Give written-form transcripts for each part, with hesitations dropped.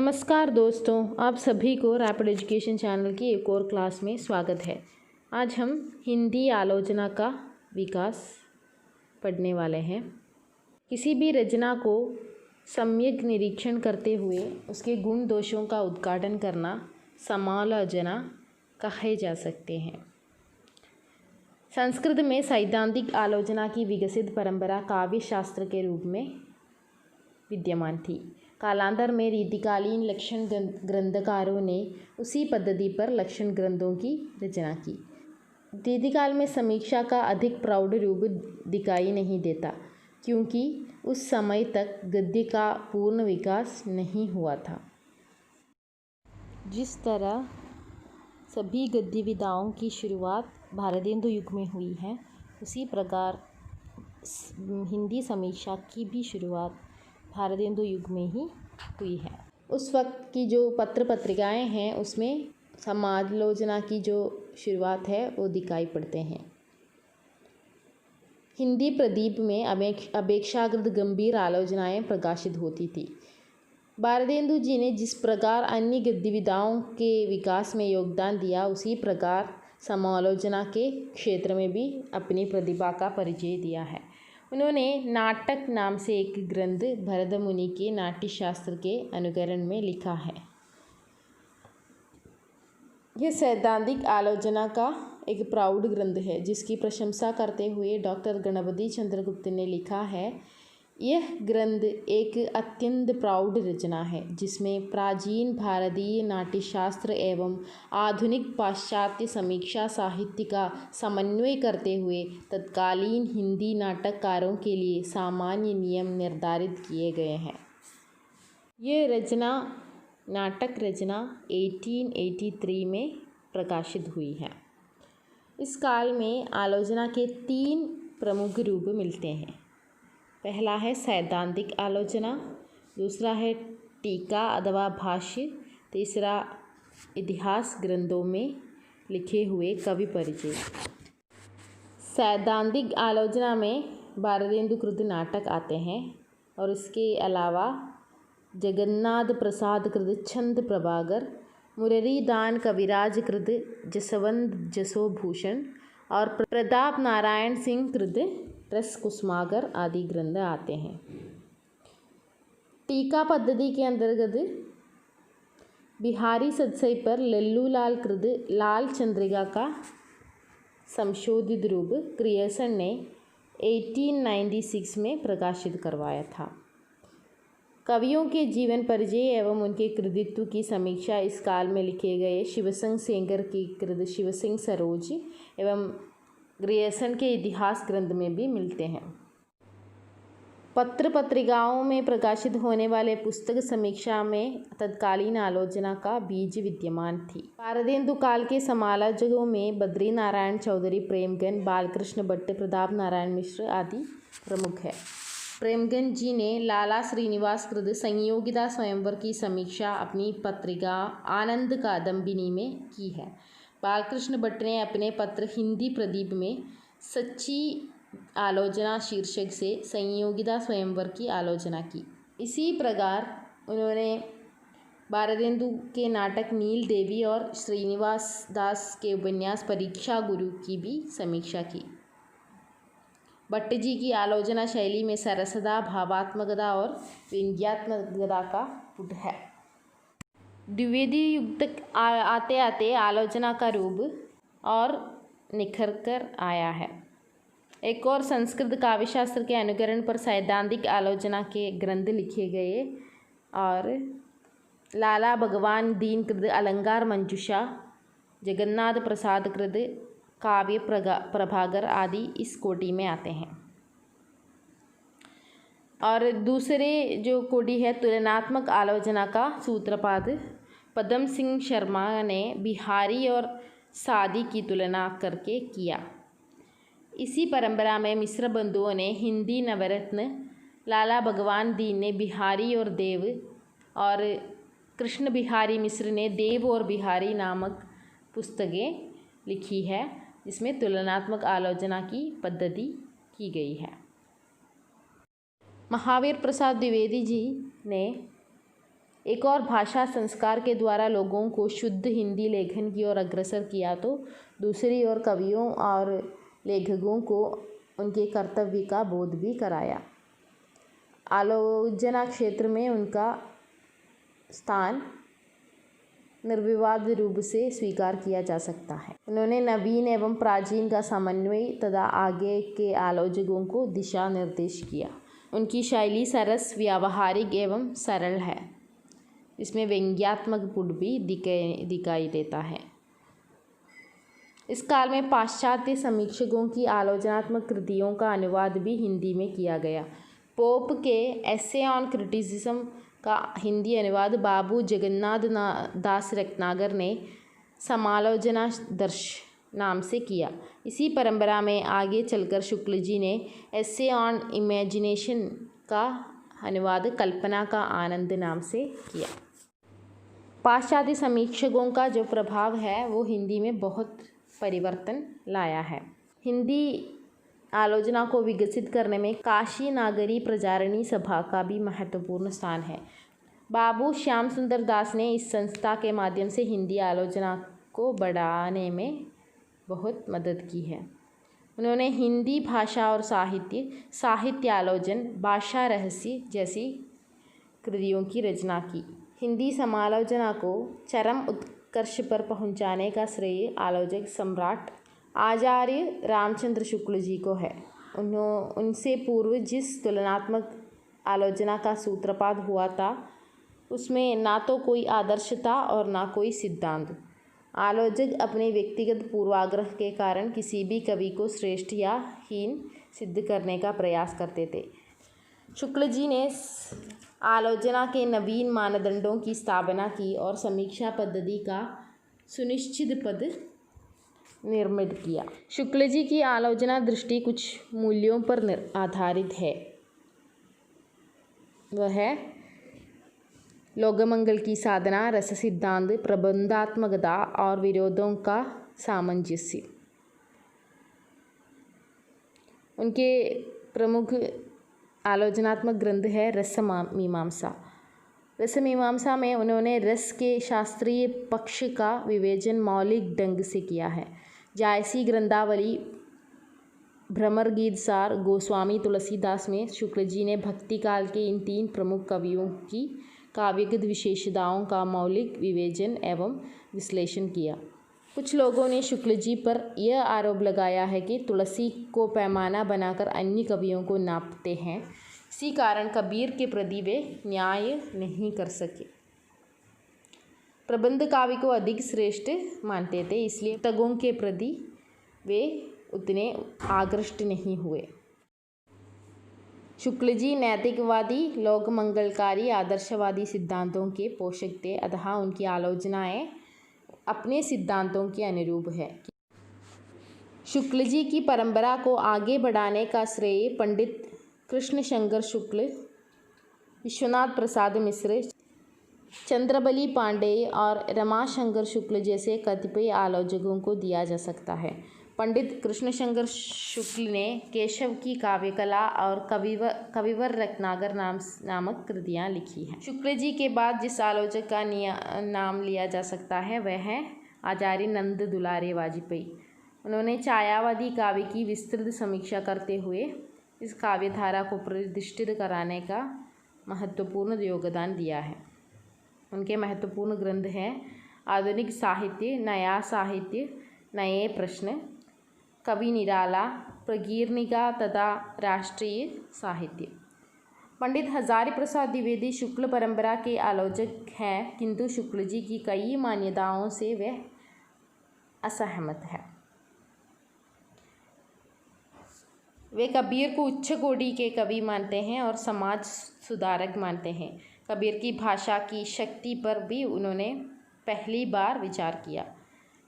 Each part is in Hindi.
नमस्कार दोस्तों, आप सभी को रैपिड एजुकेशन चैनल की एक और क्लास में स्वागत है। आज हम हिंदी आलोचना का विकास पढ़ने वाले हैं। किसी भी रचना को सम्यक निरीक्षण करते हुए उसके गुण दोषों का उद्घाटन करना समालोचना कहे जा सकते हैं। संस्कृत में सैद्धांतिक आलोचना की विकसित परंपरा काव्य शास्त्र के रूप में विद्यमान थी। कालांतर में रीतिकालीन लक्षण ग्रंथकारों ने उसी पद्धति पर लक्षण ग्रंथों की रचना की। रीतिकाल में समीक्षा का अधिक प्रौढ़ रूप दिखाई नहीं देता, क्योंकि उस समय तक गद्य का पूर्ण विकास नहीं हुआ था। जिस तरह सभी गद्य विधाओं की शुरुआत भारतेंदु युग में हुई है, उसी प्रकार हिंदी समीक्षा की भी शुरुआत भारतेंदु युग में ही हुई है। उस वक्त की जो पत्र पत्रिकाएं हैं उसमें समालोचना की जो शुरुआत है वो दिखाई पड़ते हैं। हिंदी प्रदीप में अपेक्षाकृत गंभीर आलोचनाएं प्रकाशित होती थी। भारतेंदु जी ने जिस प्रकार अन्य गद्य विधाओं के विकास में योगदान दिया, उसी प्रकार समालोचना के क्षेत्र में भी अपनी प्रतिभा का परिचय दिया है। उन्होंने नाटक नाम से एक ग्रंथ भरत मुनि के नाट्यशास्त्र के अनुकरण में लिखा है। यह सैद्धांतिक आलोचना का एक प्रौढ़ ग्रंथ है, जिसकी प्रशंसा करते हुए डॉक्टर गणपति चंद्रगुप्त ने लिखा है, यह ग्रंथ एक अत्यंत प्रौढ़ रचना है, जिसमें प्राचीन भारतीय नाट्यशास्त्र एवं आधुनिक पाश्चात्य समीक्षा साहित्य का समन्वय करते हुए तत्कालीन हिंदी नाटककारों के लिए सामान्य नियम निर्धारित किए गए हैं। ये रचना नाटक रचना 1883 में प्रकाशित हुई है। इस काल में आलोचना के 3 प्रमुख रूप मिलते हैं। पहला है सैद्धांतिक आलोचना, दूसरा है टीका अथवा भाष्य, तीसरा इतिहास ग्रंथों में लिखे हुए कवि परिचय। सैद्धांतिक आलोचना में भारतेंदु कृत नाटक आते हैं और इसके अलावा जगन्नाथ प्रसाद कृत छंद प्रभाकर, मुरलीदान कविराज कृत जसवंत जसोभूषण और प्रताप नारायण सिंह कृत रस कुसुमाकर आदि ग्रंथ आते हैं। टीका पद्धति के अंतर्गत बिहारी सतसई पर लल्लूलाल कृत लाल चंद्रिका का संशोधित रूप ग्रियर्सन ने 1896 में प्रकाशित करवाया था। कवियों के जीवन परिचय एवं उनके कृतित्व की समीक्षा इस काल में लिखे गए शिवसिंह सेंगर की कृत शिवसिंह सरोज एवं ग्रियर्सन के इतिहास ग्रंथ में भी मिलते हैं। पत्र पत्रिकाओं में प्रकाशित होने वाले पुस्तक समीक्षा में तत्कालीन आलोचना का बीज विद्यमान थी। भारतेंदु काल के समालोचकों में बद्री नारायण चौधरी, प्रेमगन, बालकृष्ण भट्ट, प्रताप नारायण मिश्र आदि प्रमुख है। प्रेमगन जी ने लाला श्रीनिवास कृत संयोगिता स्वयंवर की समीक्षा अपनी पत्रिका आनंद कादम्बिनी में की है। बालकृष्ण भट्ट ने अपने पत्र हिंदी प्रदीप में सच्ची आलोचना शीर्षक से संयोगिता स्वयंवर की आलोचना की। इसी प्रकार उन्होंने भारतेंदु के नाटक नील देवी और श्रीनिवास दास के उपन्यास परीक्षा गुरु की भी समीक्षा की। भट्ट जी की आलोचना शैली में सरसता, भावात्मकता और व्यंग्यात्मकता का पुट है। द्विवेदी युग तक आते आते आलोचना का रूप और निखर कर आया है। एक और संस्कृत काव्यशास्त्र के अनुकरण पर सैद्धांतिक आलोचना के ग्रंथ लिखे गए और लाला भगवान दीन कृत अलंकार मंजूषा, जगन्नाथ प्रसाद कृत काव्य प्रभाकर आदि इस कोटि में आते हैं। और दूसरे जो कोटि है तुलनात्मक आलोचना का सूत्रपात पदम सिंह शर्मा ने बिहारी और सादी की तुलना करके किया। इसी परंपरा में मिश्र बंधुओं ने हिंदी नवरत्न, लाला भगवान दीन ने बिहारी और देव और कृष्ण बिहारी मिश्र ने देव और बिहारी नामक पुस्तकें लिखी है, जिसमें तुलनात्मक आलोचना की पद्धति की गई है। महावीर प्रसाद द्विवेदी जी ने एक और भाषा संस्कार के द्वारा लोगों को शुद्ध हिंदी लेखन की ओर अग्रसर किया, तो दूसरी ओर कवियों और लेखकों को उनके कर्तव्य का बोध भी कराया। आलोचना क्षेत्र में उनका स्थान निर्विवाद रूप से स्वीकार किया जा सकता है। उन्होंने नवीन एवं प्राचीन का समन्वय तथा आगे के आलोचकों को दिशा निर्देश किया। उनकी शैली सरस, व्यावहारिक एवं सरल है। इसमें व्यंग्यात्मक गुण भी दिखाई देता है। इस काल में पाश्चात्य समीक्षकों की आलोचनात्मक कृतियों का अनुवाद भी हिंदी में किया गया। पोप के एसे ऑन क्रिटिसिज्म का हिंदी अनुवाद बाबू जगन्नाथ दास रत्नाकर ने समालोचना दर्श नाम से किया। इसी परंपरा में आगे चलकर शुक्ल जी ने एसे ऑन इमेजिनेशन का अनुवाद कल्पना का आनंद नाम से किया। पाश्चात्य समीक्षकों का जो प्रभाव है वो हिंदी में बहुत परिवर्तन लाया है। हिंदी आलोचना को विकसित करने में काशी नागरी प्रचारिणी सभा का भी महत्वपूर्ण स्थान है। बाबू श्याम सुंदर दास ने इस संस्था के माध्यम से हिंदी आलोचना को बढ़ाने में बहुत मदद की है। उन्होंने हिंदी भाषा और साहित्य आलोचन, भाषा रहस्य जैसी कृतियों की रचना की। हिंदी समालोचना को चरम उत्कर्ष पर पहुंचाने का श्रेय आलोचक सम्राट आचार्य रामचंद्र शुक्ल जी को है। उनसे पूर्व जिस तुलनात्मक आलोचना का सूत्रपात हुआ था उसमें ना तो कोई आदर्श था और ना कोई सिद्धांत। आलोचक अपने व्यक्तिगत पूर्वाग्रह के कारण किसी भी कवि को श्रेष्ठ या हीन सिद्ध करने का प्रयास करते थे। शुक्ल जी ने आलोचना के नवीन मानदंडों की स्थापना की और समीक्षा पद्धति का सुनिश्चित पद निर्मित किया। शुक्ल जी की आलोचना दृष्टि कुछ मूल्यों पर आधारित है। वह है लोकमंगल की साधना, रस सिद्धांत, प्रबंधात्मकता और विरोधों का सामंजस्य। उनके प्रमुख आलोचनात्मक ग्रंथ है रस मीमांसा। रस मीमांसा में उन्होंने रस के शास्त्रीय पक्ष का विवेचन मौलिक ढंग से किया है। जायसी ग्रंथावली, भ्रमर गीत सार, गोस्वामी तुलसीदास में शुक्ल जी ने भक्ति काल के इन 3 प्रमुख कवियों की काव्यगत विशेषताओं का मौलिक विवेचन एवं विश्लेषण किया। कुछ लोगों ने शुक्ल जी पर यह आरोप लगाया है कि तुलसी को पैमाना बनाकर अन्य कवियों को नापते हैं, इसी कारण कबीर के प्रति वे न्याय नहीं कर सके। प्रबंध काव्य को अधिक श्रेष्ठ मानते थे, इसलिए तगों के प्रति वे उतने आकृष्ट नहीं हुए। शुक्ल जी नैतिकवादी, लोक मंगलकारी, आदर्शवादी सिद्धांतों के पोषक थे, अतः उनकी आलोचनाएं अपने सिद्धांतों के अनुरूप है। शुक्ल जी की परंपरा को आगे बढ़ाने का श्रेय पंडित कृष्णशंकर शुक्ल, विश्वनाथ प्रसाद मिश्र, चंद्रबली पांडेय और रमाशंकर शुक्ल जैसे कतिपय आलोचकों को दिया जा सकता है। पंडित कृष्णशंकर शुक्ल ने केशव की काव्यकला और कविवर रत्नाकर नामक कृतियाँ लिखी हैं। शुक्ल जी के बाद जिस आलोचक का नाम लिया जा सकता है वह है आचार्य नंद दुलारे वाजपेयी। उन्होंने छायावादी काव्य की विस्तृत समीक्षा करते हुए इस काव्यधारा को प्रतिष्ठित कराने का महत्वपूर्ण योगदान दिया है। उनके महत्वपूर्ण ग्रंथ हैं आधुनिक साहित्य, नया साहित्य, नए प्रश्न, कवि निराला, प्रगीर्णिका तथा राष्ट्रीय साहित्य। पंडित हजारी प्रसाद द्विवेदी शुक्ल परंपरा के आलोचक हैं, किंतु शुक्ल जी की कई मान्यताओं से वे असहमत हैं। वे कबीर को उच्च कोटि के कवि मानते हैं और समाज सुधारक मानते हैं। कबीर की भाषा की शक्ति पर भी उन्होंने पहली बार विचार किया।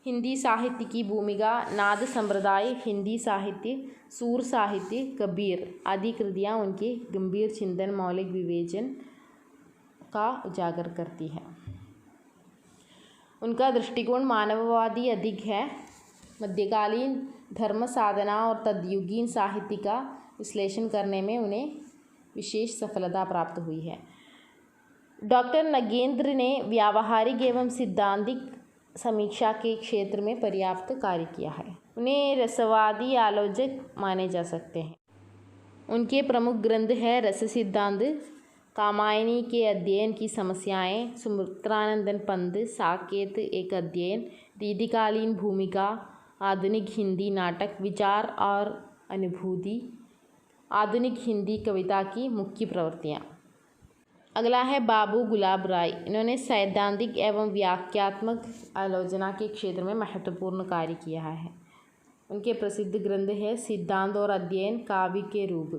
हिंदी साहित्य की भूमिका, नाद संप्रदाय, हिंदी साहित्य, सूर साहित्य, कबीर आदि कृतियाँ उनके गंभीर चिंतन, मौलिक विवेचन का उजागर करती है। उनका दृष्टिकोण मानववादी अधिक है। मध्यकालीन धर्म साधना और तद्युगीन साहित्य का विश्लेषण करने में उन्हें विशेष सफलता प्राप्त हुई है। डॉक्टर नगेंद्र ने व्यावहारिक एवं सिद्धांतिक समीक्षा के क्षेत्र में पर्याप्त कार्य किया है। उन्हें रसवादी आलोचक माने जा सकते हैं। उनके प्रमुख ग्रंथ है रस सिद्धांत, कामायनी के अध्ययन की समस्याएं, सुमित्रानंदन पंत, साकेत एक अध्ययन, रीतिकालीन भूमिका, आधुनिक हिंदी नाटक, विचार और अनुभूति, आधुनिक हिंदी कविता की मुख्य प्रवृत्तियाँ। अगला है बाबू गुलाब राय। इन्होंने सैद्धांतिक एवं व्याख्यात्मक आलोचना के क्षेत्र में महत्वपूर्ण कार्य किया है। उनके प्रसिद्ध ग्रंथ है सिद्धांत और अध्ययन, काव्य के रूप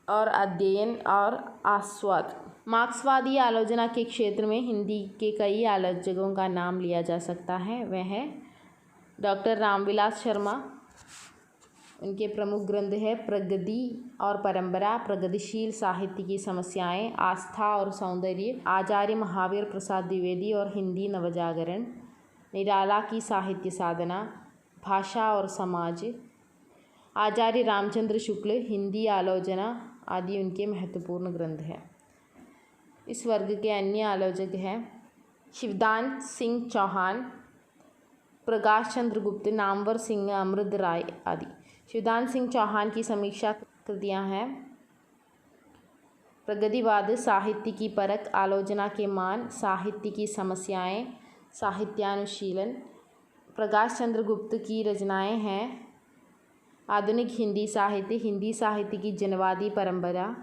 और अध्ययन और आस्वाद। मार्क्सवादी आलोचना के क्षेत्र में हिंदी के कई आलोचकों का नाम लिया जा सकता है। वह है डॉक्टर रामविलास शर्मा। उनके प्रमुख ग्रंथ है प्रगति और परंपरा, प्रगतिशील साहित्य की समस्याएं, आस्था और सौंदर्य, आचार्य महावीर प्रसाद द्विवेदी और हिंदी नवजागरण, निराला की साहित्य साधना, भाषा और समाज, आचार्य रामचंद्र शुक्ल, हिंदी आलोचना आदि उनके महत्वपूर्ण ग्रंथ हैं। इस वर्ग के अन्य आलोचक हैं शिवदान सिंह चौहान, प्रकाश चंद्र गुप्त, नामवर सिंह, अमृत राय आदि। शिवदान सिंह चौहान की समीक्षा कृतियाँ हैं प्रगतिवाद, साहित्य की परख, आलोचना के मान, साहित्य की समस्याएं, साहित्यानुशीलन। प्रकाश चंद्र गुप्त की रचनाएं हैं आधुनिक हिंदी साहित्य, हिंदी साहित्य की जनवादी परंपरा।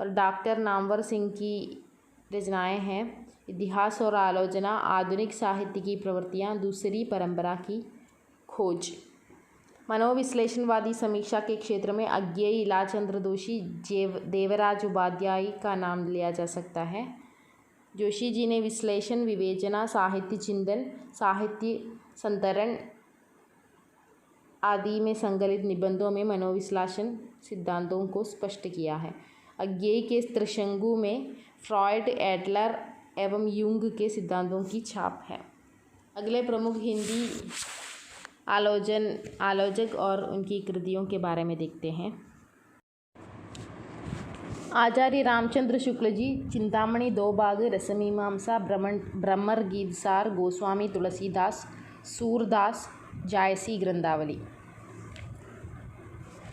और डॉक्टर नामवर सिंह की रचनाएं हैं इतिहास और आलोचना, आधुनिक साहित्य की प्रवृत्तियाँ, दूसरी परंपरा की खोज। मनोविश्लेषणवादी समीक्षा के क्षेत्र में अज्ञेय, इलाचंद्र जोशी, देवराज उपाध्याय का नाम लिया जा सकता है। जोशी जी ने विश्लेषण, विवेचना, साहित्य चिंतन, साहित्य संतरण आदि में संकलित निबंधों में मनोविश्लेषण सिद्धांतों को स्पष्ट किया है। अज्ञेय के त्रिशंकु में फ्रॉयड, एडलर एवं यूंग के सिद्धांतों की छाप है। अगले प्रमुख हिंदी आलोचक और उनकी कृतियों के बारे में देखते हैं। आचार्य रामचंद्र शुक्ल जी, चिंतामणि दो भाग, रसमीमांसा, ब्रह्मर गीतसार, गोस्वामी तुलसीदास, सूरदास, जायसी ग्रंथावली।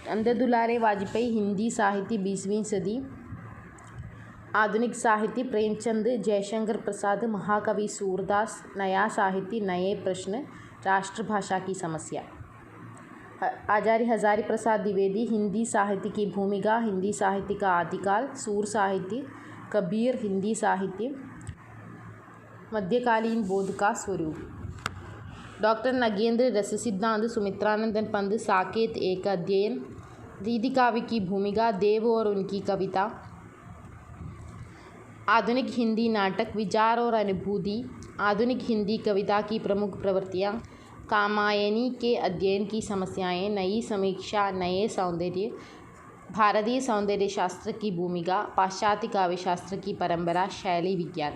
अंधे दुलारे वाजपेयी, हिंदी साहित्य 20वीं सदी, आधुनिक साहित्य, प्रेमचंद, जयशंकर प्रसाद, महाकवि सूरदास, नया साहित्य, नए प्रश्न, राष्ट्रभाषा की समस्या। आचार्य हजारी प्रसाद द्विवेदी, हिंदी साहित्य की भूमिका, हिंदी साहित्य का आदिकाल, सूर साहित्य, कबीर, हिंदी साहित्य, मध्यकालीन बोध का स्वरूप। डॉक्टर नगेंद्र, रस सिद्धांत, सुमित्रानंदन पंत, साकेत एक अध्ययन, रीति काव्य की भूमिका, देव और उनकी कविता, आधुनिक हिंदी नाटक, विचार और अनुभूति, आधुनिक हिंदी कविता की प्रमुख प्रवृत्तियाँ, कामायनी के अध्ययन की समस्याएं, नई समीक्षा, नए सौंदर्य, भारतीय सौंदर्य शास्त्र की भूमिका, पाश्चात्य काव्य शास्त्र की परंपरा, शैली विज्ञान।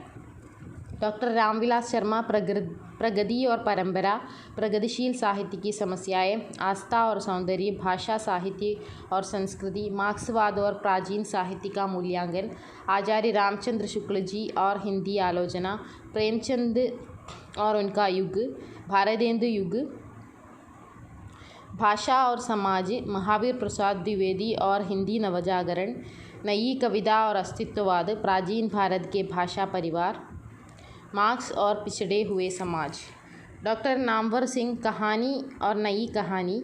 डॉक्टर रामविलास शर्मा, प्रगति और परंपरा, प्रगतिशील साहित्य की समस्याएं, आस्था और सौंदर्य, भाषा, साहित्य और संस्कृति, मार्क्सवाद और प्राचीन साहित्य का मूल्यांकन, आचार्य रामचंद्र शुक्ल जी और हिंदी आलोचना, प्रेमचंद और उनका युग, भारतेंदु युग, भाषा और समाज, महावीर प्रसाद द्विवेदी और हिंदी नवजागरण, नई कविता और अस्तित्ववाद, प्राचीन भारत के भाषा परिवार, मार्क्स और पिछड़े हुए समाज। डॉक्टर नामवर सिंह, कहानी और नई कहानी,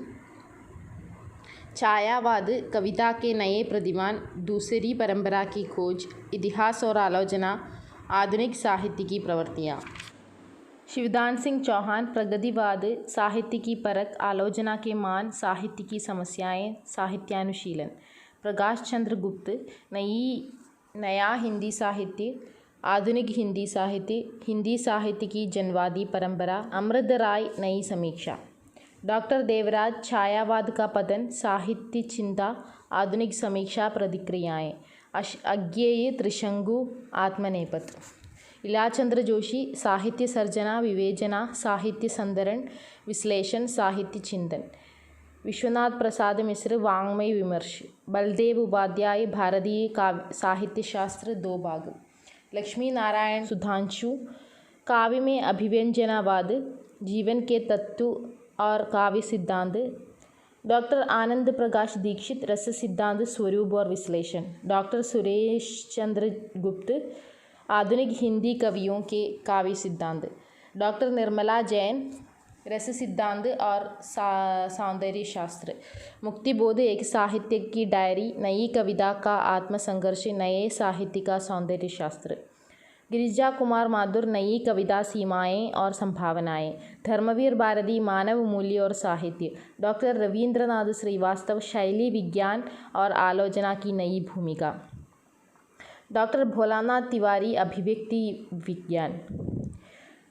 छायावाद, कविता के नए प्रतिमान, दूसरी परंपरा की खोज, इतिहास और आलोचना, आधुनिक साहित्य की प्रवृत्तियाँ। शिवदान सिंह चौहान, प्रगतिवाद, साहित्य की परख, आलोचना के मान, साहित्य की समस्याएं, साहित्यानुशीलन। प्रकाश चंद्र गुप्त, नया हिंदी साहित्य, आधुनिक हिंदी साहित्य, हिंदी साहित्य की जनवादी परंपरा, अमृत राय, नई समीक्षा। डॉक्टर देवराज, छायावाद का पतन, साहित्य चिंता, आधुनिक समीक्षा, प्रतिक्रियाएं, अज्ञेय, त्रिशंकु, आत्मनेपथ। इलाचंद्र जोशी, साहित्य सर्जना, विवेचना, साहित्य संदरण, विश्लेषण, साहित्य चिंतन। विश्वनाथ प्रसाद मिश्र, वाङ्मय विमर्श। बलदेव उपाध्याय, भारतीय साहित्य शास्त्र 2 भाग। लक्ष्मी नारायण सुधांशु, काव्य में अभिव्यंजनावाद, जीवन के तत्व और काव्य सिद्धांत। डॉक्टर आनंद प्रकाश दीक्षित, रस सिद्धांत, स्वरूप और विश्लेषण। डॉक्टर सुरेश चंद्र गुप्त, आधुनिक हिंदी कवियों के काव्य सिद्धांत। डॉक्टर निर्मला जैन, रस सिद्धांत और सौंदर्य शास्त्र। मुक्तिबोध, एक साहित्य की डायरी, नई कविता का आत्मसंघर्ष, नए साहित्य का सौंदर्य शास्त्र। गिरिजा कुमार माथुर, नई कविता, सीमाएं और संभावनाएं। धर्मवीर भारती, मानव मूल्य और साहित्य। डॉक्टर रविंद्रनाथ श्रीवास्तव, शैली विज्ञान और आलोचना की नई भूमिका। डॉक्टर भोलानाथ तिवारी, अभिव्यक्ति विज्ञान।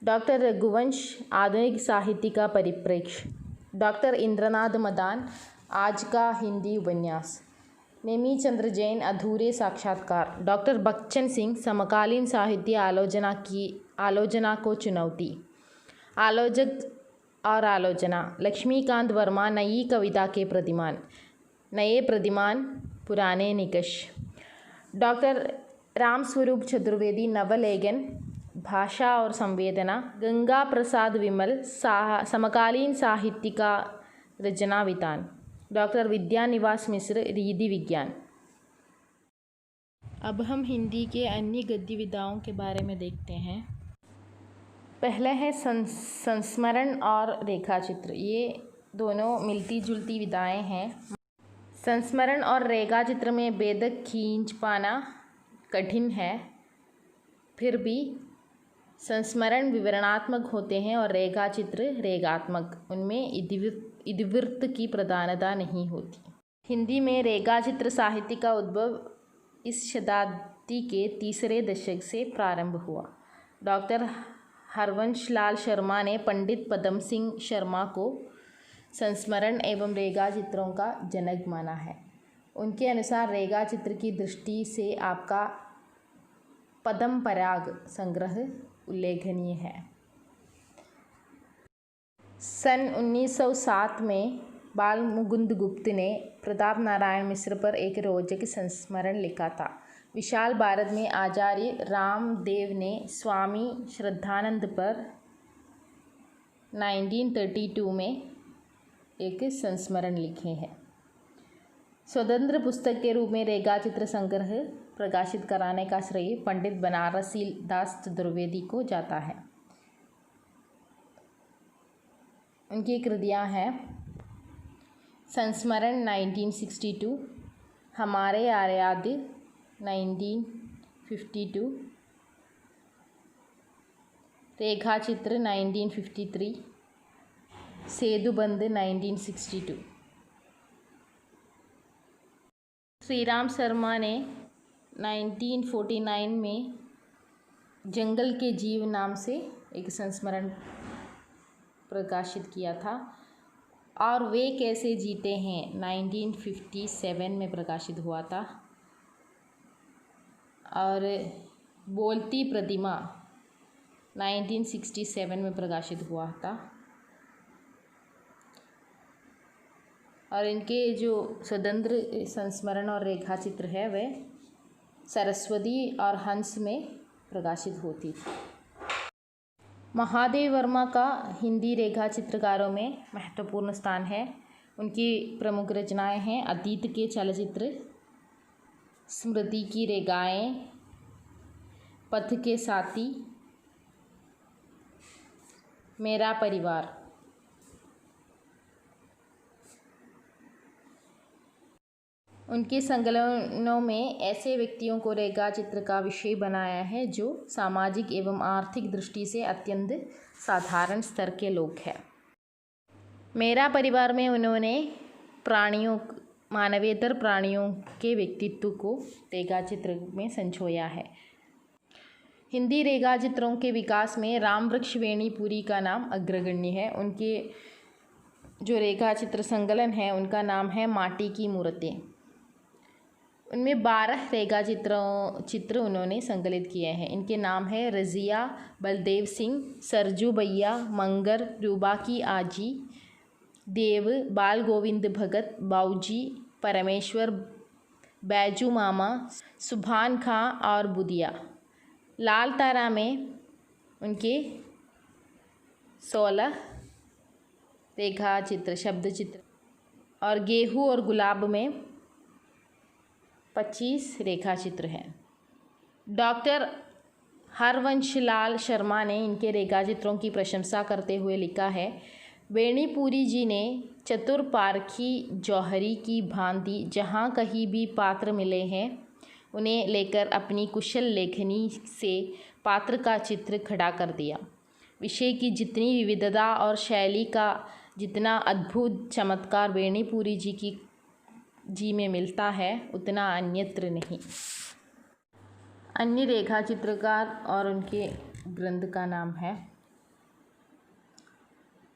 डॉक्टर रघुवंश, आधुनिक साहित्य का परिप्रेक्ष्य। डॉक्टर इंद्रनाथ मदान, आज का हिंदी उपन्यास। नेमी चंद्र जैन, अधूरे साक्षात्कार। डॉक्टर बच्चन सिंह, समकालीन साहित्य आलोचना को चुनौती। आलोचक और आलोचना। लक्ष्मीकांत वर्मा, नई कविता के प्रतिमान, नए प्रतिमान, पुराने निकष। डॉक्टर रामस्वरूप चतुर्वेदी, नवलेखन, भाषा और संवेदना। गंगा प्रसाद विमल, समकालीन साहित्य का रचना वितान। डॉक्टर विद्यानिवास मिश्र, रीति विज्ञान। अब हम हिंदी के अन्य गद्य विधाओं के बारे में देखते हैं। पहला है संस्मरण और रेखाचित्र। ये दोनों मिलती जुलती विधाएं हैं। संस्मरण और रेखाचित्र में भेदक खींच पाना कठिन है, फिर भी संस्मरण विवरणात्मक होते हैं और रेखाचित्र रेखात्मक। उनमें इतिवृत्त की प्रधानता नहीं होती। हिंदी में रेखाचित्र साहित्य का उद्भव इस शताब्दी के तीसरे दशक से प्रारंभ हुआ। डॉक्टर हरवंशलाल शर्मा ने पंडित पदम सिंह शर्मा को संस्मरण एवं रेखाचित्रों का जनक माना है। उनके अनुसार रेखाचित्र की दृष्टि से आपका पद्म पराग संग्रह उल्लेखनीय है। सन 1907 में बाल मुकुंद गुप्त ने प्रताप नारायण मिश्र पर एक रोचक संस्मरण लिखा था। विशाल भारत में आचार्य रामदेव ने स्वामी श्रद्धानंद पर 1932 में एक संस्मरण लिखे हैं। स्वतंत्र पुस्तक के रूप में रेखाचित्र संग्रह प्रकाशित कराने का श्रेय पंडित बनारसी दास चतुर्वेदी को जाता है। उनकी कृतियाँ हैं संस्मरण 1962, हमारे आर्याद्य 1952, रेखाचित्र 1953, सेतुबंध 1962। श्रीराम शर्मा ने 1949 में जंगल के जीव नाम से एक संस्मरण प्रकाशित किया था और वे कैसे जीते हैं 1957 में प्रकाशित हुआ था। और बोलती प्रतिमा 1967 में प्रकाशित हुआ था। और इनके जो स्वतंत्र संस्मरण और रेखाचित्र है वे सरस्वती और हंस में प्रकाशित होती थी। महादेव वर्मा का हिंदी रेखा चित्रकारों में महत्वपूर्ण स्थान है। उनकी प्रमुख रचनाएं हैं अतीत के चलचित्र, स्मृति की रेखाएं, पथ के साथी, मेरा परिवार। उनके संकलनों में ऐसे व्यक्तियों को रेखा चित्र का विषय बनाया है जो सामाजिक एवं आर्थिक दृष्टि से अत्यंत साधारण स्तर के लोग हैं। मेरा परिवार में उन्होंने मानवेतर प्राणियों के व्यक्तित्व को रेखा चित्र में संजोया है। हिंदी रेखा चित्रों के विकास में रामवृक्ष वेणीपुरी का नाम अग्रगण्य है। उनके जो रेखा चित्र संकलन है उनका नाम है माटी की मूर्तें। उनमें 12 रेखा चित्र उन्होंने संकलित किए हैं। इनके नाम है रज़िया, बलदेव सिंह, सरजू भैया, मंगर, रूबा की आजी, देव, बाल गोविंद भगत, बाऊजी, परमेश्वर, बैजू मामा, सुभान खां और बुदिया। लाल तारा में उनके 16 रेखा चित्र, शब्द चित्र, और गेहूँ और गुलाब में 25 रेखा चित्र हैं। डॉक्टर हरवंशलाल शर्मा ने इनके रेखा चित्रों की प्रशंसा करते हुए लिखा है, बेनीपुरी जी ने चतुर पारखी जौहरी की भांति जहाँ कहीं भी पात्र मिले हैं उन्हें लेकर अपनी कुशल लेखनी से पात्र का चित्र खड़ा कर दिया। विषय की जितनी विविधता और शैली का जितना अद्भुत चमत्कार बेनीपुरी जी में मिलता है उतना अन्यत्र नहीं। अन्य रेखा चित्रकार और उनके ग्रंथ का नाम है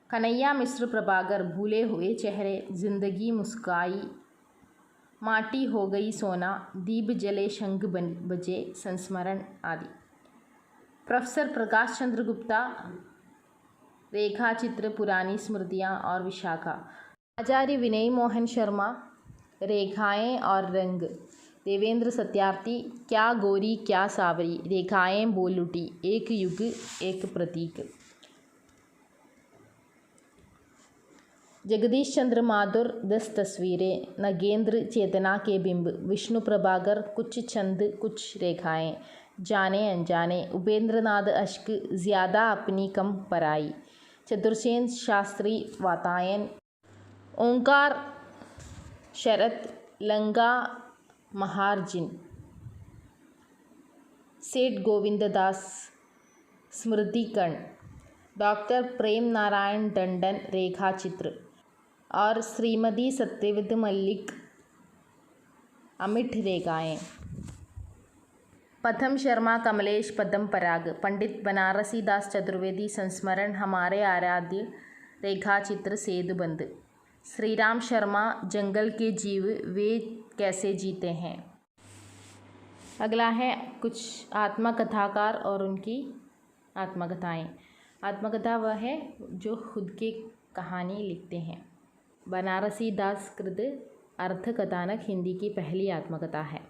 कन्हैया मिश्र प्रभाकर, भूले हुए चेहरे, जिंदगी मुस्काई, माटी हो गई सोना, दीप जले शंख बजे, संस्मरण आदि। प्रोफेसर प्रकाश चंद्र गुप्ता, रेखा चित्र, पुरानी स्मृतियाँ और विशाखा। आचार्य विनय मोहन शर्मा, रेखाएं और रंग। देवेंद्र सत्यार्थी, क्या गोरी क्या सावरी, रेखाएं बोल उठी, एक युग एक प्रतीक। जगदीश चंद्र माथुर, 10 तस्वीरें, नगेंद्र चेतना के बिंब। विष्णु प्रभाकर, कुछ छंद कुछ रेखाएं, जाने अनजाने। उपेंद्र नाथ अश्क, ज़्यादा अपनी कम पराई। चतुर्सेन शास्त्री, वातायन। ओंकार शरत, लंगा महार्जिन। सेठ गोविंद दास, स्मृतिकर्ण। डॉक्टर प्रेम नारायण टंडन, रेखा चित्र, और श्रीमती सत्यवती मल्लिक, अमिट रेखाएं। प्रथम शर्मा कमलेश, पद्म पराग। पंडित बनारसी दास चतुर्वेदी, संस्मरण हमारे आराध्य, रेखा चित्र, सेतुबंध। श्रीराम शर्मा, जंगल के जीव वे कैसे जीते हैं। अगला है कुछ आत्मकथाकार और उनकी आत्मकथाएं। आत्मकथा वह है जो खुद की कहानी लिखते हैं। बनारसी दास कृत अर्थ कथानक हिंदी की पहली आत्मकथा है।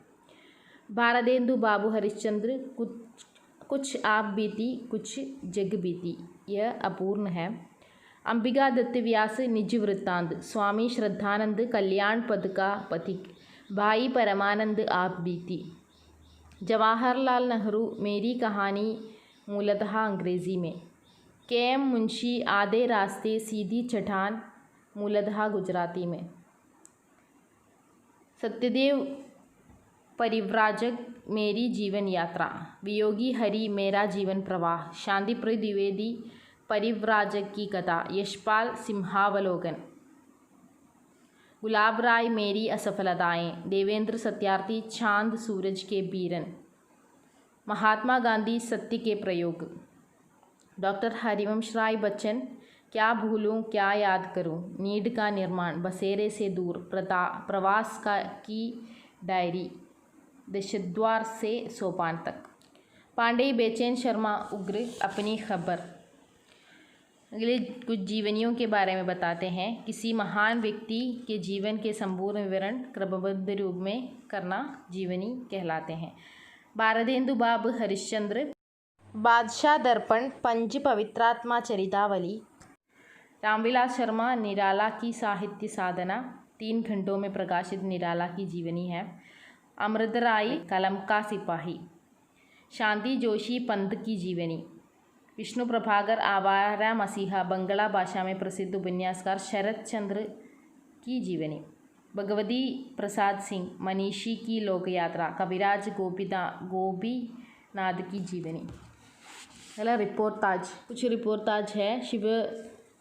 भारतेंदु बाबू हरिश्चंद्र, कुछ आप बीती कुछ जग बीती, यह अपूर्ण है। अंबिका दत्त व्यास, निज वृत्तांत। स्वामी श्रद्धानंद, कल्याण पद का पथिक। भाई परमानंद, आप बीती। जवाहरलाल नेहरू, मेरी कहानी, मूलतः अंग्रेज़ी में। के.एम. मुंशी, आधे रास्ते सीधी चट्टान, मूलतः गुजराती में। सत्यदेव परिव्राजक, मेरी जीवन यात्रा। वियोगी हरि, मेरा जीवन प्रवाह। शांतिप्रिय द्विवेदी, परिव्राजक की कथा। यशपाल, सिंहावलोकन। गुलाब राय, मेरी असफलताएं। देवेंद्र सत्यार्थी, चांद सूरज के बीरन। महात्मा गांधी, सत्य के प्रयोग। डॉक्टर हरिवंश राय बच्चन, क्या भूलूं क्या याद करूं, नीड का निर्माण, बसेरे से दूर, प्रवास की डायरी, दशद्वार से सोपान तक। पांडे बेचैन शर्मा, उग्र, अपनी खबर। अगले कुछ जीवनियों के बारे में बताते हैं। किसी महान व्यक्ति के जीवन के संपूर्ण विवरण क्रमबद्ध रूप में करना जीवनी कहलाते हैं। भारतेंदु बाबू हरिश्चंद्र, बादशाह दर्पण, पंच पवित्रात्मा चरितावली। रामविलास शर्मा, निराला की साहित्य साधना, 3 घंटों में प्रकाशित निराला की जीवनी है। अमृत राय, कलम का सिपाही। शांति जोशी, पंत की जीवनी। विष्णु प्रभाकर, आवारा मसीहा, बंगला भाषा में प्रसिद्ध उपन्यासकार शरत चंद्र की जीवनी। भगवती प्रसाद सिंह, मनीषी की लोकयात्रा। कविराज गोपीनाथ की जीवनी। अगला रिपोर्टाज, कुछ रिपोर्टाज है।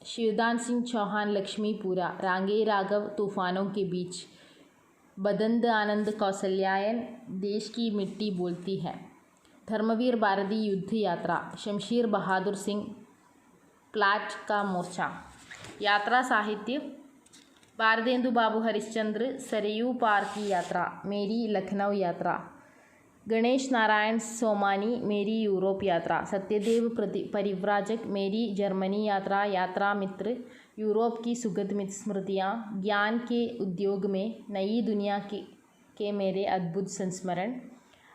शिवदान सिंह चौहान, लक्ष्मीपुरा। रांगे राघव, तूफानों के बीच। बदंत आनंद कौशल्यायन, देश की मिट्टी बोलती है। धर्मवीर भारती, युद्ध यात्रा। शमशीर बहादुर सिंह, प्लाट का मोर्चा। यात्रा साहित्य। भारतेंदु बाबू हरिश्चंद्र, सरयू पार की यात्रा, मेरी लखनऊ यात्रा। गणेश नारायण सोमानी, मेरी यूरोप यात्रा। सत्यदेव परिव्राजक, मेरी जर्मनी यात्रा। यात्रा मित्र, यूरोप की सुगध स्मृतियाँ। ज्ञान के उद्योग में नई दुनिया के मेरे अद्भुत संस्मरण।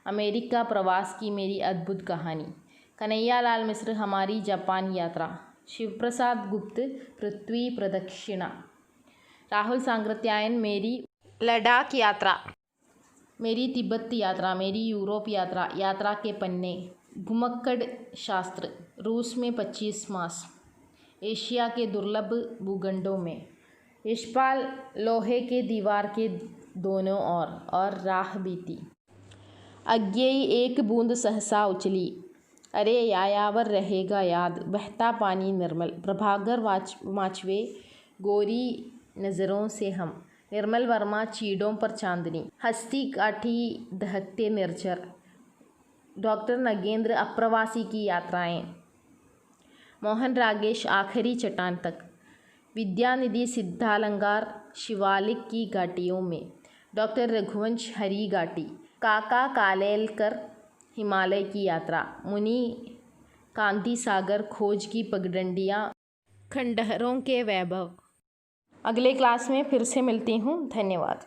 अमेरिका प्रवास की मेरी अद्भुत कहानी, कन्हैयालाल मिश्र हमारी जापान यात्रा, शिवप्रसाद गुप्त पृथ्वी प्रदक्षिणा, राहुल सांकृत्यायन मेरी लद्दाख यात्रा, मेरी तिब्बत यात्रा, मेरी यूरोप यात्रा, यात्रा के पन्ने, घुमक्कड़ शास्त्र, रूस में 25 मास, एशिया के दुर्लभ भूखंडों में, यशपाल लोहे के दीवार के दोनों ओर और राह बीती, अज्ञेय एक बूंद सहसा उछली, अरे यायावर रहेगा याद, बहता पानी निर्मल, प्रभाकर माचवे, गोरी नज़रों से हम, निर्मल वर्मा चीड़ों पर चांदनी, हस्ती काठी दहकते निर्झर, डॉक्टर नगेंद्र अप्रवासी की यात्राएं, मोहन रागेश आखिरी चट्टान तक, विद्यानिधि सिद्धालंकार शिवालिक की घाटियों में, डॉक्टर रघुवंश हरी घाटी, काका कालेलकर हिमालय की यात्रा, मुनि कांति सागर खोज की पगडंडियाँ, खंडहरों के वैभव। अगले क्लास में फिर से मिलती हूँ। धन्यवाद।